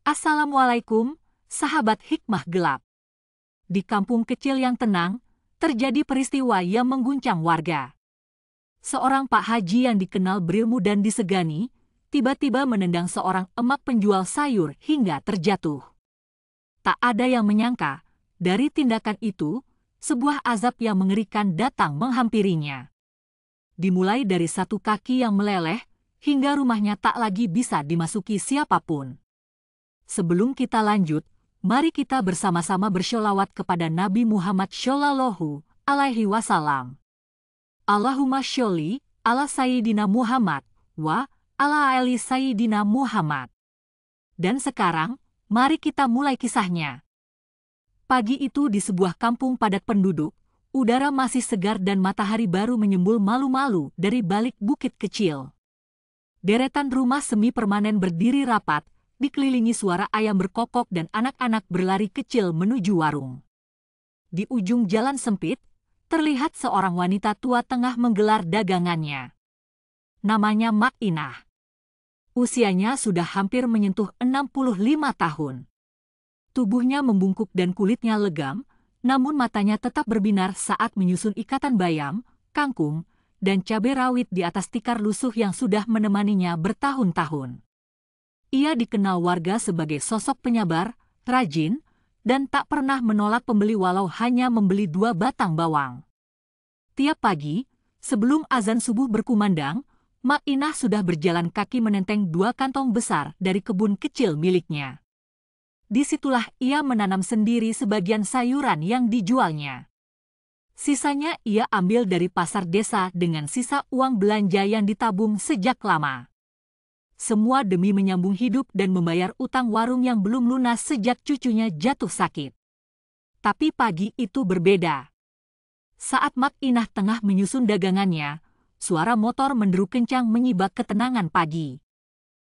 Assalamualaikum, sahabat hikmah gelap. Di kampung kecil yang tenang, terjadi peristiwa yang mengguncang warga. Seorang Pak Haji yang dikenal berilmu dan disegani, tiba-tiba menendang seorang emak penjual sayur hingga terjatuh. Tak ada yang menyangka, dari tindakan itu, sebuah azab yang mengerikan datang menghampirinya. Dimulai dari satu kaki yang meleleh, hingga rumahnya tak lagi bisa dimasuki siapapun. Sebelum kita lanjut, mari kita bersama-sama bersholawat kepada Nabi Muhammad Shallallahu Alaihi Wasallam. Allahumma sholli ala Sayyidina Muhammad wa ala ali Sayyidina Muhammad. Dan sekarang, mari kita mulai kisahnya. Pagi itu di sebuah kampung padat penduduk, udara masih segar dan matahari baru menyembul malu-malu dari balik bukit kecil. Deretan rumah semi permanen berdiri rapat, dikelilingi suara ayam berkokok dan anak-anak berlari kecil menuju warung. Di ujung jalan sempit, terlihat seorang wanita tua tengah menggelar dagangannya. Namanya Mak Inah. Usianya sudah hampir menyentuh 65 tahun. Tubuhnya membungkuk dan kulitnya legam, namun matanya tetap berbinar saat menyusun ikatan bayam, kangkung, dan cabai rawit di atas tikar lusuh yang sudah menemaninya bertahun-tahun. Ia dikenal warga sebagai sosok penyabar, rajin, dan tak pernah menolak pembeli walau hanya membeli 2 batang bawang. Tiap pagi, sebelum azan subuh berkumandang, Mak Inah sudah berjalan kaki menenteng 2 kantong besar dari kebun kecil miliknya. Disitulah ia menanam sendiri sebagian sayuran yang dijualnya. Sisanya ia ambil dari pasar desa dengan sisa uang belanja yang ditabung sejak lama. Semua demi menyambung hidup dan membayar utang warung yang belum lunas sejak cucunya jatuh sakit. Tapi pagi itu berbeda. Saat Mak Inah tengah menyusun dagangannya, suara motor menderu kencang menyibak ketenangan pagi.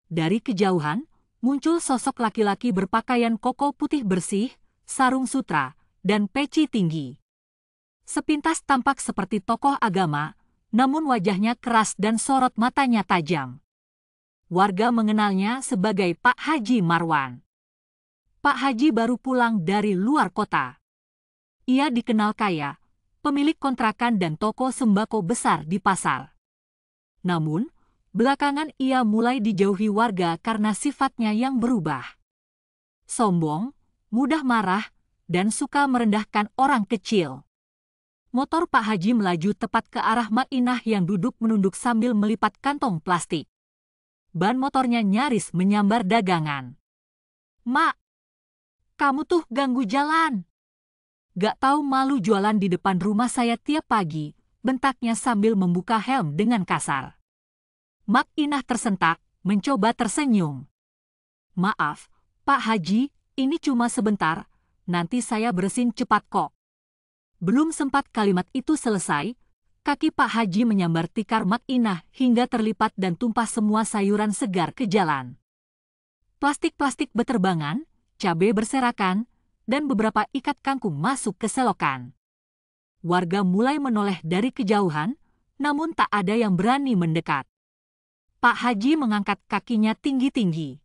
Dari kejauhan, muncul sosok laki-laki berpakaian koko putih bersih, sarung sutra, dan peci tinggi. Sepintas tampak seperti tokoh agama, namun wajahnya keras dan sorot matanya tajam. Warga mengenalnya sebagai Pak Haji Marwan. Pak Haji baru pulang dari luar kota. Ia dikenal kaya, pemilik kontrakan dan toko sembako besar di pasar. Namun, belakangan ia mulai dijauhi warga karena sifatnya yang berubah. Sombong, mudah marah, dan suka merendahkan orang kecil. Motor Pak Haji melaju tepat ke arah Mak Inah yang duduk menunduk sambil melipat kantong plastik. Ban motornya nyaris menyambar dagangan. "Mak, kamu tuh ganggu jalan. Gak tahu malu jualan di depan rumah saya tiap pagi," bentaknya sambil membuka helm dengan kasar. Mak Inah tersentak, mencoba tersenyum. "Maaf, Pak Haji, ini cuma sebentar, nanti saya beresin cepat kok." Belum sempat kalimat itu selesai, kaki Pak Haji menyambar tikar Mak Inah hingga terlipat dan tumpah semua sayuran segar ke jalan. Plastik-plastik beterbangan, cabai berserakan, dan beberapa ikat kangkung masuk ke selokan. Warga mulai menoleh dari kejauhan, namun tak ada yang berani mendekat. Pak Haji mengangkat kakinya tinggi-tinggi.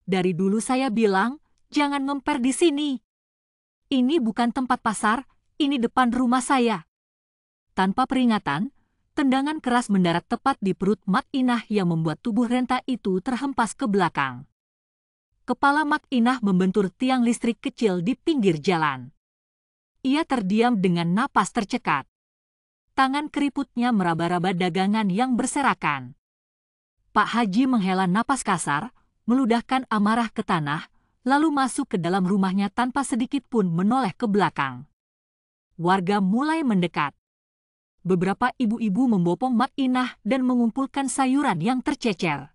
"Dari dulu saya bilang, jangan ngemper di sini. Ini bukan tempat pasar, ini depan rumah saya." Tanpa peringatan, tendangan keras mendarat tepat di perut Mak Inah yang membuat tubuh renta itu terhempas ke belakang. Kepala Mak Inah membentur tiang listrik kecil di pinggir jalan. Ia terdiam dengan napas tercekat. Tangan keriputnya meraba-raba dagangan yang berserakan. Pak Haji menghela napas kasar, meludahkan amarah ke tanah, lalu masuk ke dalam rumahnya tanpa sedikit pun menoleh ke belakang. Warga mulai mendekat. Beberapa ibu-ibu membopong Mak Inah dan mengumpulkan sayuran yang tercecer.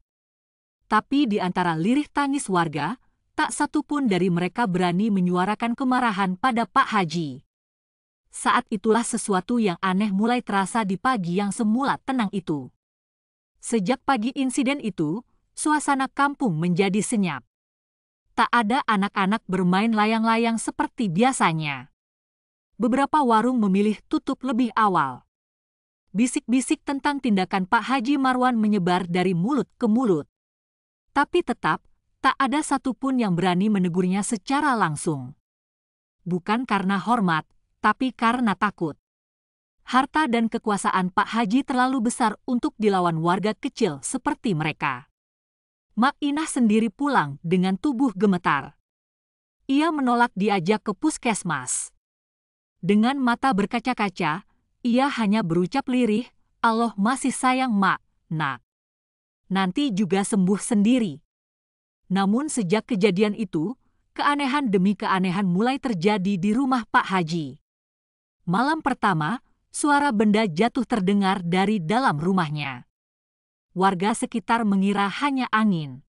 Tapi di antara lirih tangis warga, tak satu pun dari mereka berani menyuarakan kemarahan pada Pak Haji. Saat itulah sesuatu yang aneh mulai terasa di pagi yang semula tenang itu. Sejak pagi insiden itu, suasana kampung menjadi senyap. Tak ada anak-anak bermain layang-layang seperti biasanya. Beberapa warung memilih tutup lebih awal. Bisik-bisik tentang tindakan Pak Haji Marwan menyebar dari mulut ke mulut. Tapi tetap, Tak ada satupun yang berani menegurnya secara langsung. Bukan karena hormat, tapi karena takut. Harta dan kekuasaan Pak Haji terlalu besar untuk dilawan warga kecil seperti mereka. Mak Inah sendiri pulang dengan tubuh gemetar. Ia menolak diajak ke puskesmas. Dengan mata berkaca-kaca, ia hanya berucap lirih, "Allah masih sayang Mak, Nak. Nanti juga sembuh sendiri." Namun sejak kejadian itu, keanehan demi keanehan mulai terjadi di rumah Pak Haji. Malam pertama, suara benda jatuh terdengar dari dalam rumahnya. Warga sekitar mengira hanya angin.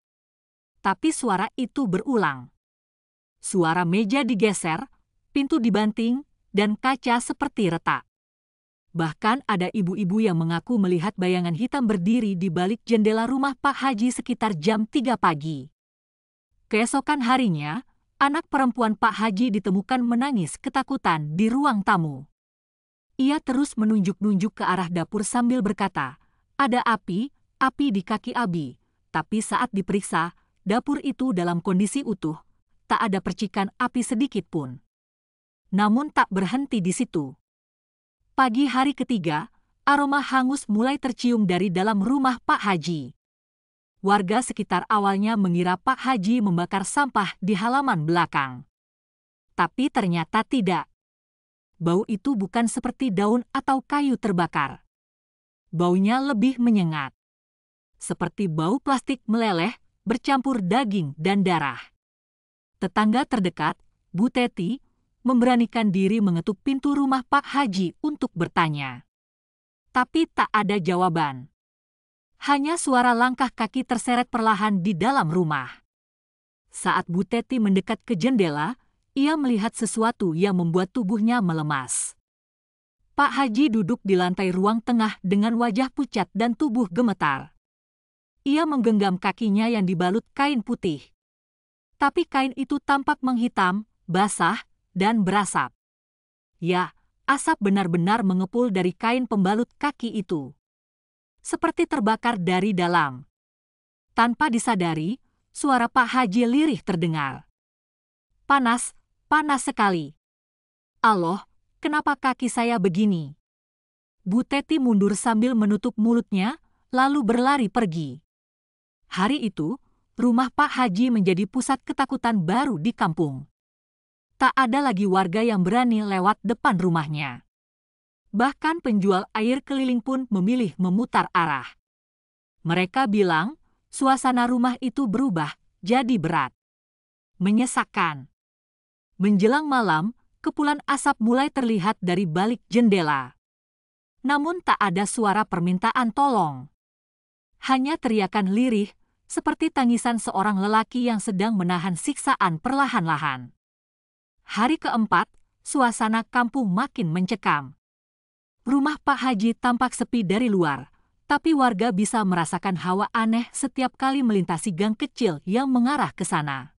Tapi suara itu berulang. Suara meja digeser, pintu dibanting, dan kaca seperti retak. Bahkan ada ibu-ibu yang mengaku melihat bayangan hitam berdiri di balik jendela rumah Pak Haji sekitar jam 3 pagi. Keesokan harinya, anak perempuan Pak Haji ditemukan menangis ketakutan di ruang tamu. Ia terus menunjuk-nunjuk ke arah dapur sambil berkata, "Ada api di kaki Abi." Tapi saat diperiksa, dapur itu dalam kondisi utuh, tak ada percikan api sedikit pun. Namun tak berhenti di situ. Pagi hari ketiga, aroma hangus mulai tercium dari dalam rumah Pak Haji. Warga sekitar awalnya mengira Pak Haji membakar sampah di halaman belakang. Tapi ternyata tidak. Bau itu bukan seperti daun atau kayu terbakar. Baunya lebih menyengat. Seperti bau plastik meleleh, bercampur daging dan darah. Tetangga terdekat, Bu Teti, memberanikan diri mengetuk pintu rumah Pak Haji untuk bertanya. Tapi tak ada jawaban. Hanya suara langkah kaki terseret perlahan di dalam rumah. Saat Bu Teti mendekat ke jendela, ia melihat sesuatu yang membuat tubuhnya melemas. Pak Haji duduk di lantai ruang tengah dengan wajah pucat dan tubuh gemetar. Ia menggenggam kakinya yang dibalut kain putih. Tapi kain itu tampak menghitam, basah, dan berasap. Ya, asap benar-benar mengepul dari kain pembalut kaki itu. Seperti terbakar dari dalam. Tanpa disadari, suara Pak Haji lirih terdengar. "Panas, panas sekali. Allah, kenapa kaki saya begini?" Bu Teti mundur sambil menutup mulutnya, lalu berlari pergi. Hari itu, rumah Pak Haji menjadi pusat ketakutan baru di kampung. Tak ada lagi warga yang berani lewat depan rumahnya. Bahkan penjual air keliling pun memilih memutar arah. Mereka bilang, suasana rumah itu berubah jadi berat. Menyesakkan. Menjelang malam, kepulan asap mulai terlihat dari balik jendela. Namun tak ada suara permintaan tolong. Hanya teriakan lirih, seperti tangisan seorang lelaki yang sedang menahan siksaan perlahan-lahan. Hari keempat, suasana kampung makin mencekam. Rumah Pak Haji tampak sepi dari luar, tapi warga bisa merasakan hawa aneh setiap kali melintasi gang kecil yang mengarah ke sana.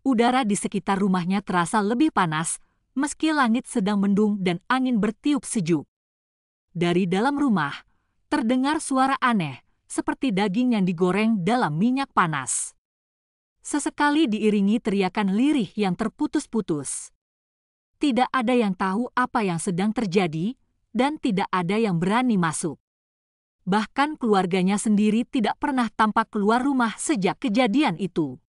Udara di sekitar rumahnya terasa lebih panas, meski langit sedang mendung dan angin bertiup sejuk. Dari dalam rumah, terdengar suara aneh, seperti daging yang digoreng dalam minyak panas. Sesekali diiringi teriakan lirih yang terputus-putus. Tidak ada yang tahu apa yang sedang terjadi, dan tidak ada yang berani masuk. Bahkan keluarganya sendiri tidak pernah tampak keluar rumah sejak kejadian itu.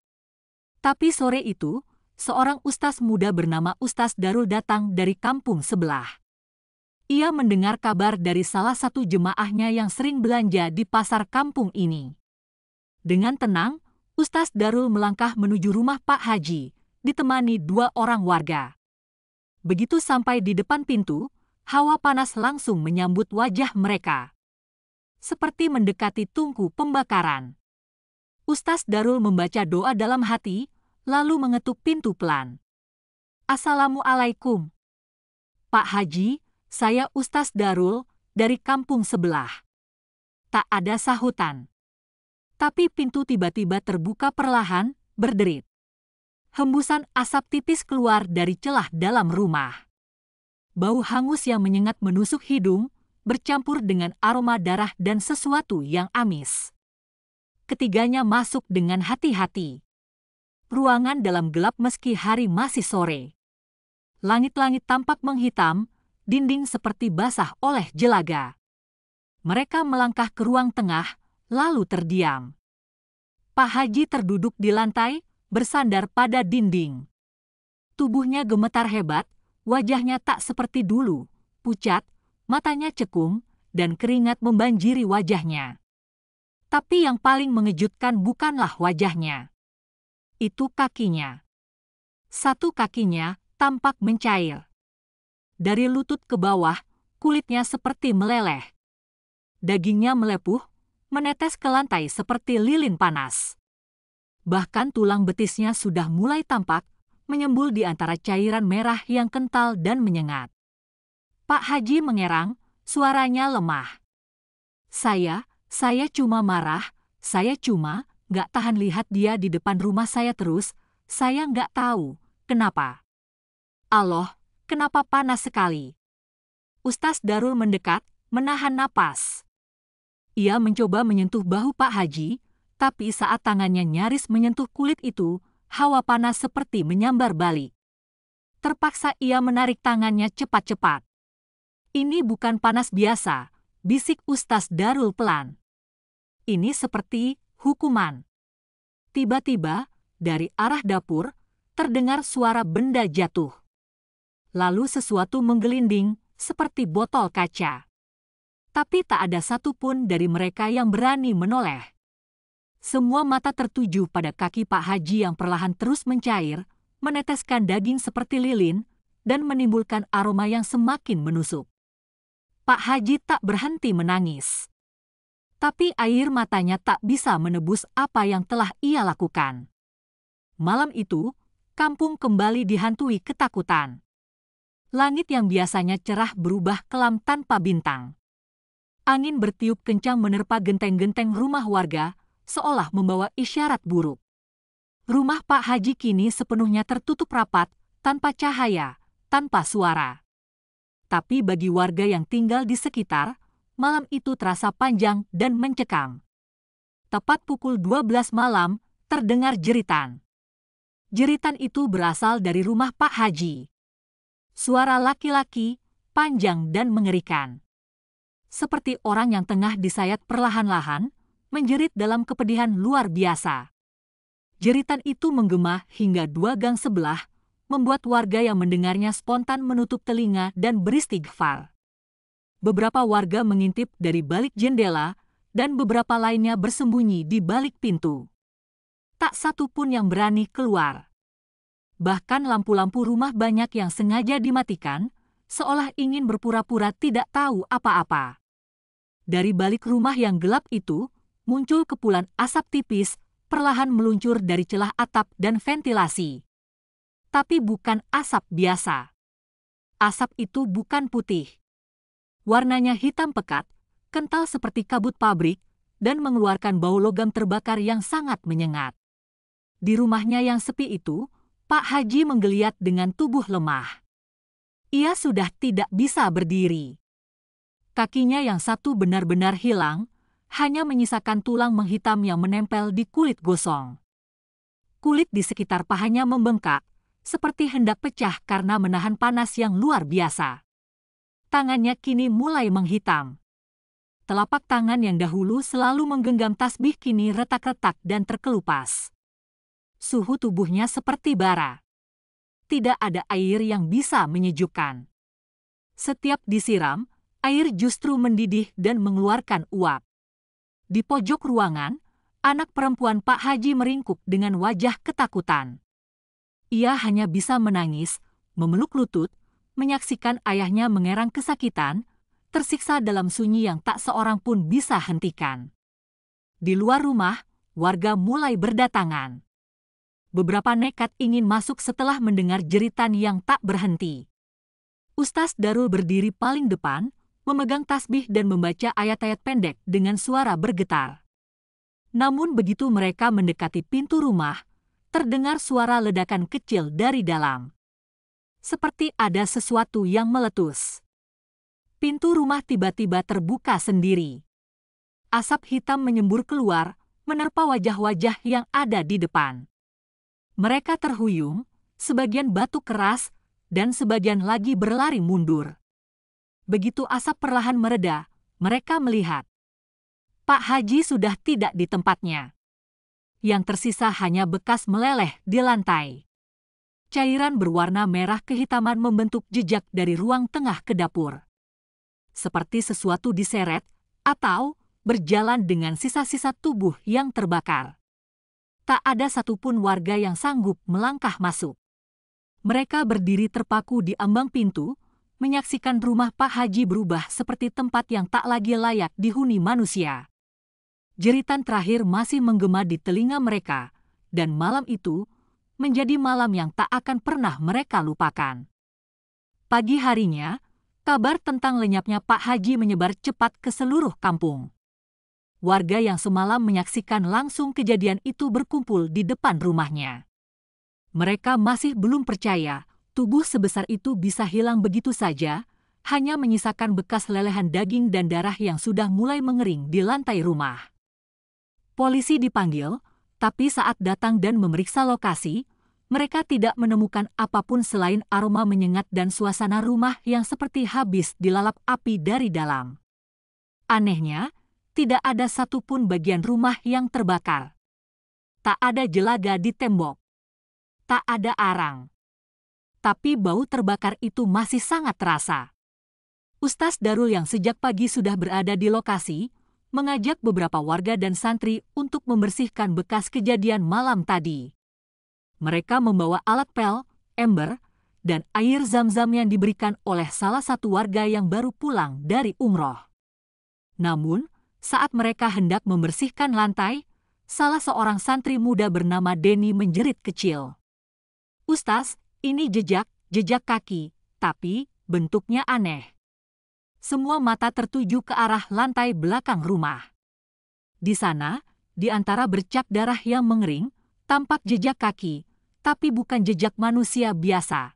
Tapi sore itu, seorang ustaz muda bernama Ustaz Darul datang dari kampung sebelah. Ia mendengar kabar dari salah satu jemaahnya yang sering belanja di pasar kampung ini. Dengan tenang, Ustaz Darul melangkah menuju rumah Pak Haji, ditemani 2 orang warga. Begitu sampai di depan pintu, hawa panas langsung menyambut wajah mereka. Seperti mendekati tungku pembakaran. Ustaz Darul membaca doa dalam hati, lalu mengetuk pintu pelan. "Assalamualaikum. Pak Haji, saya Ustaz Darul, dari kampung sebelah." Tak ada sahutan. Tapi pintu tiba-tiba terbuka perlahan, berderit. Hembusan asap tipis keluar dari celah dalam rumah. Bau hangus yang menyengat menusuk hidung, bercampur dengan aroma darah dan sesuatu yang amis. Ketiganya masuk dengan hati-hati. ruangan dalam gelap meski hari masih sore. Langit-langit tampak menghitam, dinding seperti basah oleh jelaga. Mereka melangkah ke ruang tengah, lalu terdiam. Pak Haji terduduk di lantai, bersandar pada dinding. Tubuhnya gemetar hebat, wajahnya tak seperti dulu, pucat, matanya cekung, dan keringat membanjiri wajahnya. Tapi yang paling mengejutkan bukanlah wajahnya. Itu kakinya. Satu kakinya tampak mencair. Dari lutut ke bawah, kulitnya seperti meleleh. Dagingnya melepuh, menetes ke lantai seperti lilin panas. Bahkan tulang betisnya sudah mulai tampak, menyembul di antara cairan merah yang kental dan menyengat. Pak Haji mengerang, suaranya lemah. Saya cuma marah, saya cuma nggak tahan lihat dia di depan rumah saya terus, saya nggak tahu, kenapa. Allah, kenapa panas sekali. Ustaz Darul mendekat, menahan napas. Ia mencoba menyentuh bahu Pak Haji, tapi saat tangannya nyaris menyentuh kulit itu, hawa panas seperti menyambar balik. Terpaksa ia menarik tangannya cepat-cepat. Ini bukan panas biasa, bisik Ustaz Darul pelan. Ini seperti hukuman. Tiba-tiba, dari arah dapur, terdengar suara benda jatuh. Lalu sesuatu menggelinding, seperti botol kaca. Tapi tak ada satupun dari mereka yang berani menoleh. Semua mata tertuju pada kaki Pak Haji yang perlahan terus mencair, meneteskan daging seperti lilin, dan menimbulkan aroma yang semakin menusuk. Pak Haji tak berhenti menangis. Tapi air matanya tak bisa menebus apa yang telah ia lakukan. Malam itu, kampung kembali dihantui ketakutan. Langit yang biasanya cerah berubah kelam tanpa bintang. Angin bertiup kencang menerpa genteng-genteng rumah warga, seolah membawa isyarat buruk. Rumah Pak Haji kini sepenuhnya tertutup rapat, tanpa cahaya, tanpa suara. Tapi bagi warga yang tinggal di sekitar, malam itu terasa panjang dan mencekam. Tepat pukul 12 malam, terdengar jeritan. Jeritan itu berasal dari rumah Pak Haji. Suara laki-laki, panjang dan mengerikan. Seperti orang yang tengah disayat perlahan-lahan, menjerit dalam kepedihan luar biasa. Jeritan itu menggema hingga 2 gang sebelah, membuat warga yang mendengarnya spontan menutup telinga dan beristighfar. Beberapa warga mengintip dari balik jendela, dan beberapa lainnya bersembunyi di balik pintu. Tak satu pun yang berani keluar. Bahkan lampu-lampu rumah banyak yang sengaja dimatikan, seolah ingin berpura-pura tidak tahu apa-apa. Dari balik rumah yang gelap itu, muncul kepulan asap tipis, perlahan meluncur dari celah atap dan ventilasi. Tapi bukan asap biasa. Asap itu bukan putih. Warnanya hitam pekat, kental seperti kabut pabrik, dan mengeluarkan bau logam terbakar yang sangat menyengat. Di rumahnya yang sepi itu, Pak Haji menggeliat dengan tubuh lemah. Ia sudah tidak bisa berdiri. Kakinya yang satu benar-benar hilang, hanya menyisakan tulang menghitam yang menempel di kulit gosong. Kulit di sekitar pahanya membengkak, seperti hendak pecah karena menahan panas yang luar biasa. Tangannya kini mulai menghitam. Telapak tangan yang dahulu selalu menggenggam tasbih kini retak-retak dan terkelupas. Suhu tubuhnya seperti bara. Tidak ada air yang bisa menyejukkan. Setiap disiram, air justru mendidih dan mengeluarkan uap. Di pojok ruangan, anak perempuan Pak Haji meringkuk dengan wajah ketakutan. Ia hanya bisa menangis, memeluk lutut, menyaksikan ayahnya mengerang kesakitan, tersiksa dalam sunyi yang tak seorang pun bisa hentikan. Di luar rumah, warga mulai berdatangan. Beberapa nekat ingin masuk setelah mendengar jeritan yang tak berhenti. Ustaz Darul berdiri paling depan, memegang tasbih dan membaca ayat-ayat pendek dengan suara bergetar. Namun begitu mereka mendekati pintu rumah, terdengar suara ledakan kecil dari dalam. Seperti ada sesuatu yang meletus. Pintu rumah tiba-tiba terbuka sendiri. Asap hitam menyembur keluar, menerpa wajah-wajah yang ada di depan. Mereka terhuyung, sebagian batuk keras, dan sebagian lagi berlari mundur. Begitu asap perlahan mereda, mereka melihat Pak Haji sudah tidak di tempatnya. Yang tersisa hanya bekas meleleh di lantai. Cairan berwarna merah kehitaman membentuk jejak dari ruang tengah ke dapur. Seperti sesuatu diseret, atau berjalan dengan sisa-sisa tubuh yang terbakar. Tak ada satupun warga yang sanggup melangkah masuk. Mereka berdiri terpaku di ambang pintu, menyaksikan rumah Pak Haji berubah seperti tempat yang tak lagi layak dihuni manusia. Jeritan terakhir masih menggema di telinga mereka, dan malam itu menjadi malam yang tak akan pernah mereka lupakan. Pagi harinya, kabar tentang lenyapnya Pak Haji menyebar cepat ke seluruh kampung. Warga yang semalam menyaksikan langsung kejadian itu berkumpul di depan rumahnya. Mereka masih belum percaya tubuh sebesar itu bisa hilang begitu saja, hanya menyisakan bekas lelehan daging dan darah yang sudah mulai mengering di lantai rumah. Polisi dipanggil, tapi saat datang dan memeriksa lokasi, mereka tidak menemukan apapun selain aroma menyengat dan suasana rumah yang seperti habis dilalap api dari dalam. Anehnya, tidak ada satupun bagian rumah yang terbakar. Tak ada jelaga di tembok. Tak ada arang. Tapi bau terbakar itu masih sangat terasa. Ustaz Darul yang sejak pagi sudah berada di lokasi, mengajak beberapa warga dan santri untuk membersihkan bekas kejadian malam tadi. Mereka membawa alat pel, ember, dan air zam-zam yang diberikan oleh salah satu warga yang baru pulang dari umroh. Namun, saat mereka hendak membersihkan lantai, salah seorang santri muda bernama Denny menjerit kecil. "Ustaz, ini jejak kaki, tapi bentuknya aneh." Semua mata tertuju ke arah lantai belakang rumah. Di sana, di antara bercak darah yang mengering, tampak jejak kaki, tapi bukan jejak manusia biasa.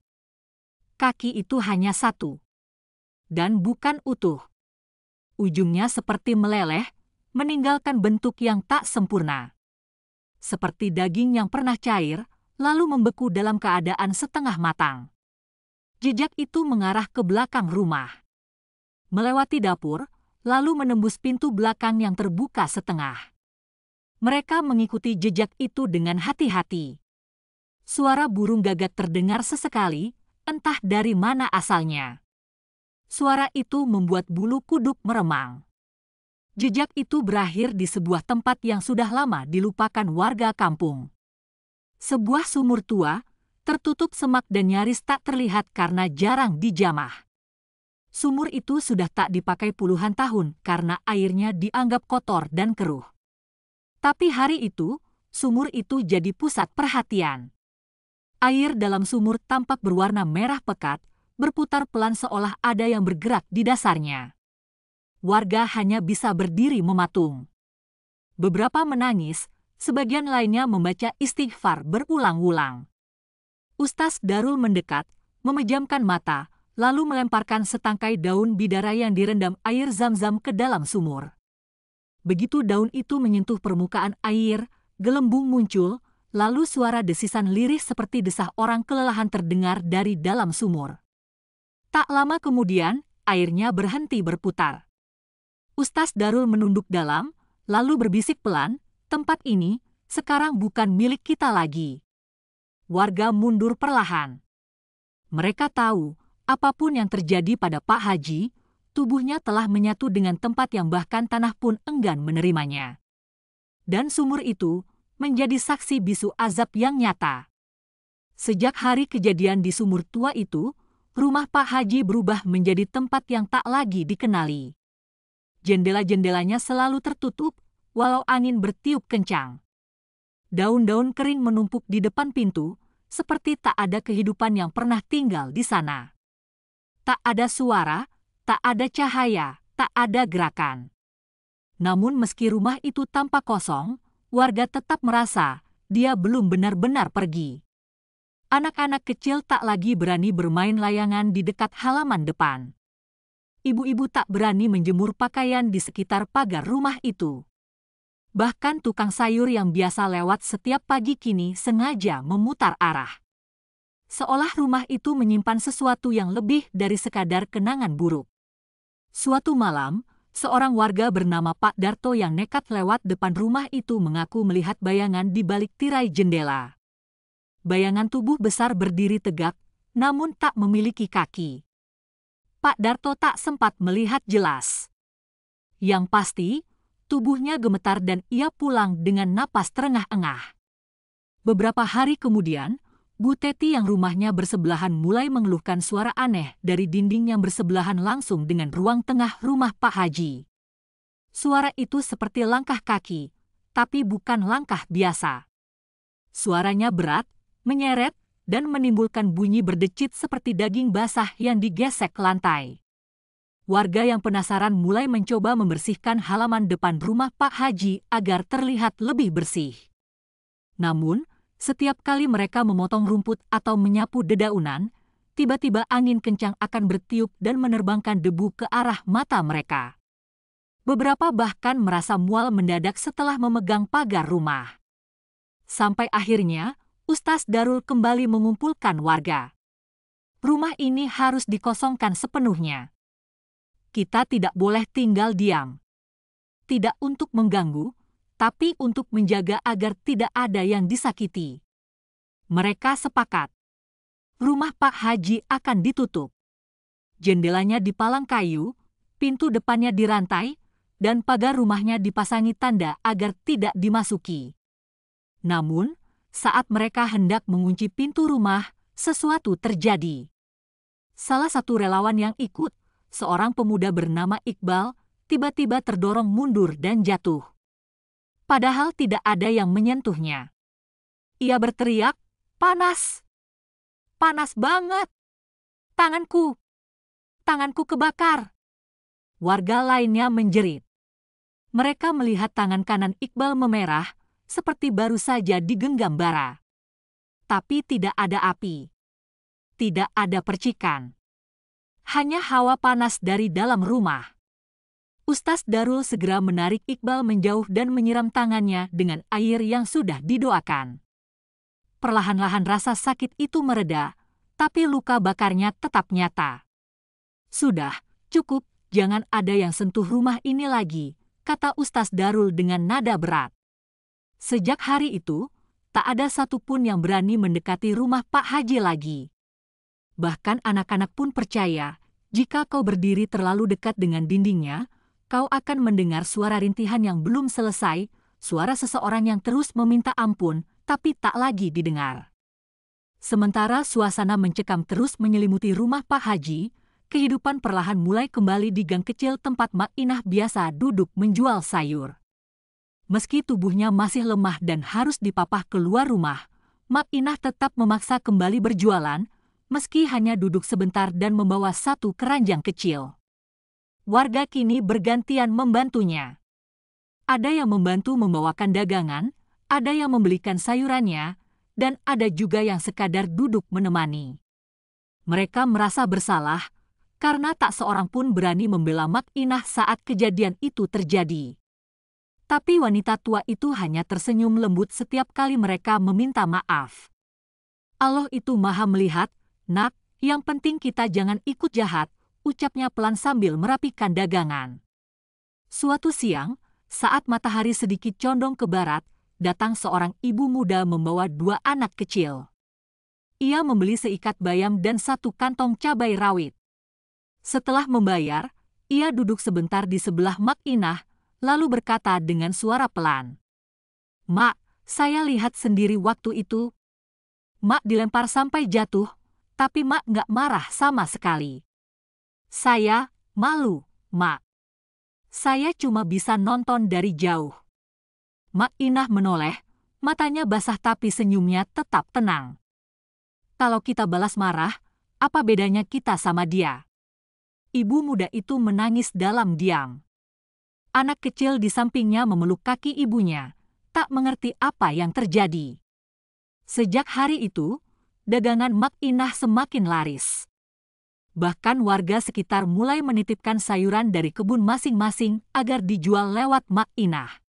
Kaki itu hanya satu. Dan bukan utuh. Ujungnya seperti meleleh, meninggalkan bentuk yang tak sempurna. Seperti daging yang pernah cair, lalu membeku dalam keadaan setengah matang. Jejak itu mengarah ke belakang rumah. Melewati dapur, lalu menembus pintu belakang yang terbuka setengah. Mereka mengikuti jejak itu dengan hati-hati. Suara burung gagak terdengar sesekali, entah dari mana asalnya. Suara itu membuat bulu kuduk meremang. Jejak itu berakhir di sebuah tempat yang sudah lama dilupakan warga kampung. Sebuah sumur tua, tertutup semak dan nyaris tak terlihat karena jarang dijamah. Sumur itu sudah tak dipakai puluhan tahun karena airnya dianggap kotor dan keruh. Tapi hari itu, sumur itu jadi pusat perhatian. Air dalam sumur tampak berwarna merah pekat, berputar pelan seolah ada yang bergerak di dasarnya. Warga hanya bisa berdiri mematung. Beberapa menangis, sebagian lainnya membaca istighfar berulang-ulang. Ustaz Darul mendekat, memejamkan mata, lalu melemparkan setangkai daun bidara yang direndam air zam-zam ke dalam sumur. Begitu daun itu menyentuh permukaan air, gelembung muncul, lalu suara desisan lirih seperti desah orang kelelahan terdengar dari dalam sumur. Tak lama kemudian, airnya berhenti berputar. Ustaz Darul menunduk dalam, lalu berbisik pelan, "Tempat ini sekarang bukan milik kita lagi." Warga mundur perlahan. Mereka tahu, apapun yang terjadi pada Pak Haji, tubuhnya telah menyatu dengan tempat yang bahkan tanah pun enggan menerimanya. Dan sumur itu menjadi saksi bisu azab yang nyata. Sejak hari kejadian di sumur tua itu, rumah Pak Haji berubah menjadi tempat yang tak lagi dikenali. Jendela-jendelanya selalu tertutup, walau angin bertiup kencang. Daun-daun kering menumpuk di depan pintu, seperti tak ada kehidupan yang pernah tinggal di sana. Tak ada suara, tak ada cahaya, tak ada gerakan. Namun meski rumah itu tampak kosong, warga tetap merasa dia belum benar-benar pergi. Anak-anak kecil tak lagi berani bermain layangan di dekat halaman depan. Ibu-ibu tak berani menjemur pakaian di sekitar pagar rumah itu. Bahkan tukang sayur yang biasa lewat setiap pagi kini sengaja memutar arah. Seolah rumah itu menyimpan sesuatu yang lebih dari sekadar kenangan buruk. Suatu malam, seorang warga bernama Pak Darto yang nekat lewat depan rumah itu mengaku melihat bayangan di balik tirai jendela. Bayangan tubuh besar berdiri tegak, namun tak memiliki kaki. Pak Darto tak sempat melihat jelas. Yang pasti, tubuhnya gemetar dan ia pulang dengan napas terengah-engah. Beberapa hari kemudian, Bu Teti yang rumahnya bersebelahan mulai mengeluhkan suara aneh dari dinding yang bersebelahan langsung dengan ruang tengah rumah Pak Haji. Suara itu seperti langkah kaki, tapi bukan langkah biasa. Suaranya berat, menyeret, dan menimbulkan bunyi berdecit seperti daging basah yang digesek ke lantai. Warga yang penasaran mulai mencoba membersihkan halaman depan rumah Pak Haji agar terlihat lebih bersih. Namun, setiap kali mereka memotong rumput atau menyapu dedaunan, tiba-tiba angin kencang akan bertiup dan menerbangkan debu ke arah mata mereka. Beberapa bahkan merasa mual mendadak setelah memegang pagar rumah. Sampai akhirnya, Ustaz Darul kembali mengumpulkan warga. Rumah ini harus dikosongkan sepenuhnya. Kita tidak boleh tinggal diam. Tidak untuk mengganggu, tapi untuk menjaga agar tidak ada yang disakiti. Mereka sepakat. Rumah Pak Haji akan ditutup. Jendelanya dipalang kayu, pintu depannya dirantai, dan pagar rumahnya dipasangi tanda agar tidak dimasuki. Namun, saat mereka hendak mengunci pintu rumah, sesuatu terjadi. Salah satu relawan yang ikut, seorang pemuda bernama Iqbal, tiba-tiba terdorong mundur dan jatuh. Padahal tidak ada yang menyentuhnya. Ia berteriak, "Panas! Panas banget! Tanganku! Tanganku kebakar!" Warga lainnya menjerit. Mereka melihat tangan kanan Iqbal memerah, seperti baru saja digenggam bara. Tapi tidak ada api. Tidak ada percikan. Hanya hawa panas dari dalam rumah. Ustaz Darul segera menarik Iqbal menjauh dan menyiram tangannya dengan air yang sudah didoakan. Perlahan-lahan rasa sakit itu mereda, tapi luka bakarnya tetap nyata. "Sudah, cukup, jangan ada yang sentuh rumah ini lagi," kata Ustaz Darul dengan nada berat. Sejak hari itu, tak ada satupun yang berani mendekati rumah Pak Haji lagi. Bahkan anak-anak pun percaya, jika kau berdiri terlalu dekat dengan dindingnya, kau akan mendengar suara rintihan yang belum selesai, suara seseorang yang terus meminta ampun, tapi tak lagi didengar. Sementara suasana mencekam terus menyelimuti rumah Pak Haji, kehidupan perlahan mulai kembali di gang kecil tempat Mak Inah biasa duduk menjual sayur. Meski tubuhnya masih lemah dan harus dipapah keluar rumah, Mak Inah tetap memaksa kembali berjualan, meski hanya duduk sebentar dan membawa satu keranjang kecil. Warga kini bergantian membantunya. Ada yang membantu membawakan dagangan, ada yang membelikan sayurannya, dan ada juga yang sekadar duduk menemani. Mereka merasa bersalah, karena tak seorang pun berani membela Mak Inah saat kejadian itu terjadi. Tapi wanita tua itu hanya tersenyum lembut setiap kali mereka meminta maaf. "Allah itu maha melihat, Nak, yang penting kita jangan ikut jahat," ucapnya pelan sambil merapikan dagangan. Suatu siang, saat matahari sedikit condong ke barat, datang seorang ibu muda membawa 2 anak kecil. Ia membeli seikat bayam dan 1 kantong cabai rawit. Setelah membayar, ia duduk sebentar di sebelah Mak Inah, lalu berkata dengan suara pelan, "Mak, saya lihat sendiri waktu itu. Mak dilempar sampai jatuh, tapi Mak nggak marah sama sekali. Saya malu, Mak. Saya cuma bisa nonton dari jauh." Mak Inah menoleh, matanya basah tapi senyumnya tetap tenang. "Kalau kita balas marah, apa bedanya kita sama dia?" Ibu muda itu menangis dalam diam. Anak kecil di sampingnya memeluk kaki ibunya, tak mengerti apa yang terjadi. Sejak hari itu, dagangan Mak Inah semakin laris. Bahkan warga sekitar mulai menitipkan sayuran dari kebun masing-masing agar dijual lewat Mak Inah.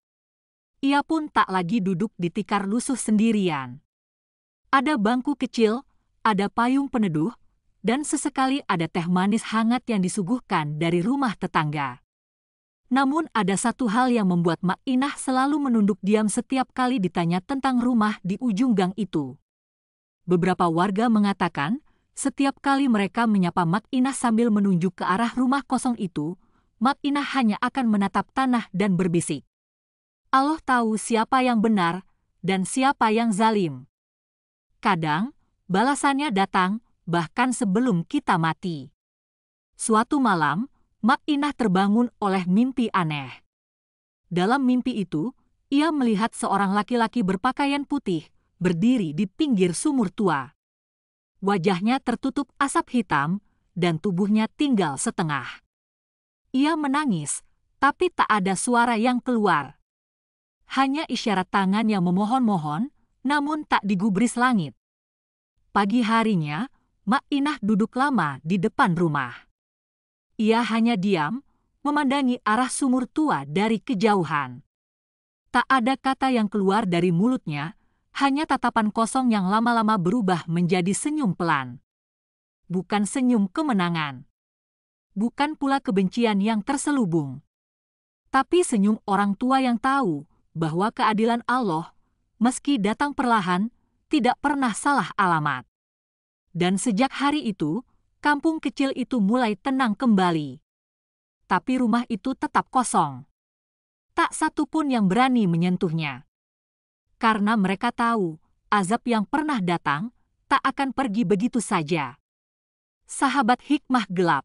ia pun tak lagi duduk di tikar lusuh sendirian. Ada bangku kecil, ada payung peneduh, dan sesekali ada teh manis hangat yang disuguhkan dari rumah tetangga. Namun ada satu hal yang membuat Mak Inah selalu menunduk diam setiap kali ditanya tentang rumah di ujung gang itu. Beberapa warga mengatakan, setiap kali mereka menyapa Mak Inah sambil menunjuk ke arah rumah kosong itu, Mak Inah hanya akan menatap tanah dan berbisik, Allah tahu siapa yang benar dan siapa yang zalim. Kadang, balasannya datang bahkan sebelum kita mati. Suatu malam, Mak Inah terbangun oleh mimpi aneh. Dalam mimpi itu, ia melihat seorang laki-laki berpakaian putih berdiri di pinggir sumur tua. Wajahnya tertutup asap hitam dan tubuhnya tinggal setengah. Ia menangis, tapi tak ada suara yang keluar. Hanya isyarat tangan yang memohon-mohon, namun tak digubris langit. Pagi harinya, Mak Inah duduk lama di depan rumah. Ia hanya diam, memandangi arah sumur tua dari kejauhan. Tak ada kata yang keluar dari mulutnya, hanya tatapan kosong yang lama-lama berubah menjadi senyum pelan. Bukan senyum kemenangan. Bukan pula kebencian yang terselubung. Tapi senyum orang tua yang tahu bahwa keadilan Allah, meski datang perlahan, tidak pernah salah alamat. Dan sejak hari itu, kampung kecil itu mulai tenang kembali. Tapi rumah itu tetap kosong. Tak satu pun yang berani menyentuhnya. Karena mereka tahu, azab yang pernah datang, tak akan pergi begitu saja. Sahabat hikmah gelap.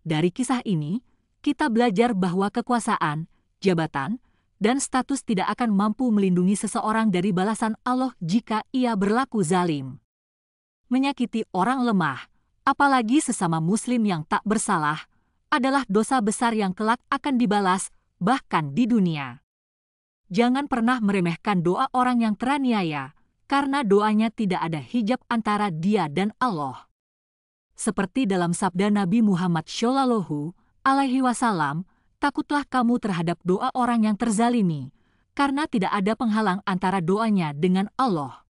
Dari kisah ini, kita belajar bahwa kekuasaan, jabatan, dan status tidak akan mampu melindungi seseorang dari balasan Allah jika ia berlaku zalim. Menyakiti orang lemah, apalagi sesama muslim yang tak bersalah, adalah dosa besar yang kelak akan dibalas, bahkan di dunia. Jangan pernah meremehkan doa orang yang teraniaya, karena doanya tidak ada hijab antara dia dan Allah. Seperti dalam sabda Nabi Muhammad Shallallahu Alaihi Wasallam, takutlah kamu terhadap doa orang yang terzalimi, karena tidak ada penghalang antara doanya dengan Allah.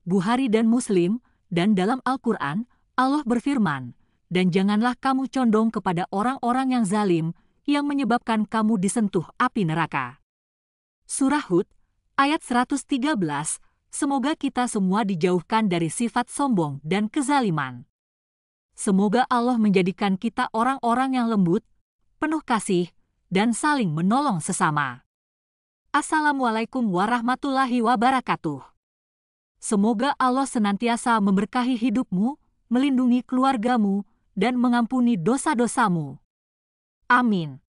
Bukhari dan Muslim, dan dalam Al-Quran, Allah berfirman, dan janganlah kamu condong kepada orang-orang yang zalim, yang menyebabkan kamu disentuh api neraka. Surah Hud, ayat 113, semoga kita semua dijauhkan dari sifat sombong dan kezaliman. Semoga Allah menjadikan kita orang-orang yang lembut, penuh kasih, dan saling menolong sesama. Assalamualaikum warahmatullahi wabarakatuh. Semoga Allah senantiasa memberkahi hidupmu, melindungi keluargamu, dan mengampuni dosa-dosamu. Amin.